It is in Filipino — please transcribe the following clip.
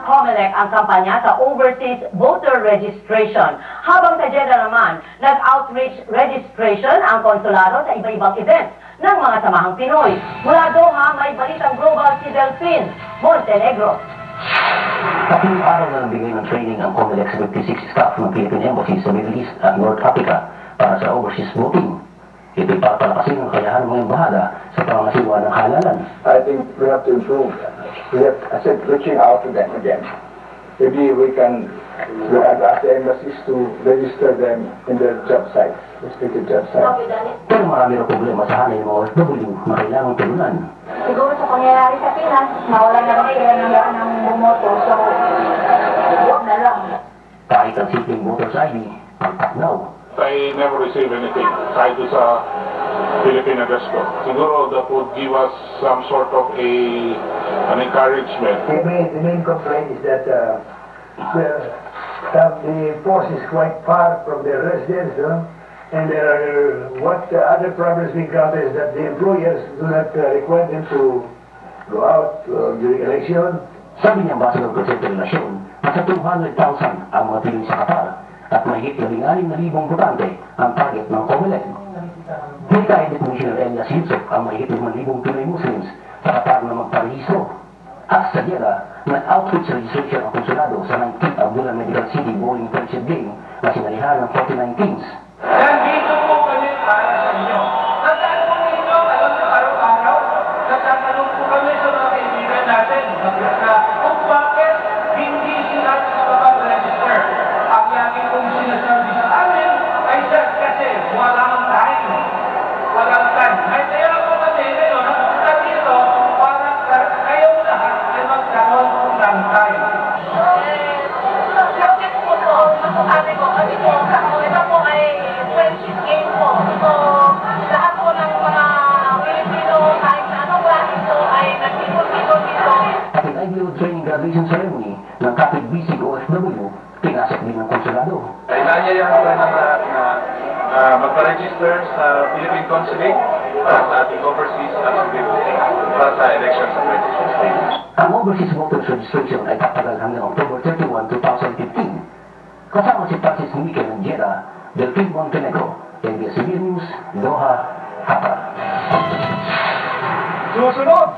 COMELEC ang kampanya sa overseas voter registration. Habang sa Jeddah naman, nag-outreach registration ang konsulado sa iba-ibang events ng mga samahang Pinoy. Mula Doha, may balitang global si Delphine Montenegro. Tatlong araw na nagbigay ng training ang COMELEC 56 staff ng Philippine Embassy sa Middle East at North Africa para sa overseas voting. Ito'y papalakasin ang kakayahan ng mga embahada sa pangasiwa ng halalan. I think we have to improve. We have, I said, reaching out to them again. Maybe we can ask the embassies to register them in their job sites, restricted job sites. Pero marami na problema sa hanay ng mga OFW na kailangang tulunan. Siguro sa pangyayari sa Pinas, nawala na rin sila ng bumoto, so huwag na lang. Kahit ang simpleng voter's ID, ang now. I never received anything kahit sa Philippine address ko. Siguro that would give us some sort of an encouragement. The main complaint is that the post is quite far from their residence, and there are other problems we encounter is that the employers do not require them to go out during election. Sabi niya base ng Presidente Relasyon, nasa 200,000 ang mga Pinoy sa Qatar at mahigit 16,000 botante ang target ng COMELEC. Hikayat ni Commissioner Elias Yusuf ang mahigit 5,000 Pinoy Muslims sa Qatar na magparehistro. At sa Jeddah, nag-outreach registration ang konsulado sa 19th Abdullah Medical City Bowling Friendship Game na sinalihan ng 49 teams. Nandito po kami para sa inyo. Nasaan po ninyo, alam nyo araw-araw, nagtatanong po kami sa mga kaibigan natin kung bakit hindi sila nakapag-register. Ang lagi kong sinasabi sa amin ay kasi walang time. Walang time. Ay kaya ako kami ngayon, napunta dito para kayong lahat ay magkaroon ng time. Kasi po ito, masasabi ko, kasi po, ito po ay friendship game po. So, lahat po ng mga Pilipino, kahit na anong klase po, ay nagtipon-tipon dito. At ang IBO training graduation ceremony ng Kapit BC OFW, pinasok din ng konsulado. Ay nangyayari ko ng lahat na magpa-register sa Philippine Consulate para sa ating overseas activity voting para sa election sa 2016. Ang overseas voters registration ay tatagal hanggang October 31, 2015. Kasama si Francis Mikel ng Jeddah, Delphine Montenegro, NBS News, Doha, Qatar. Susunod!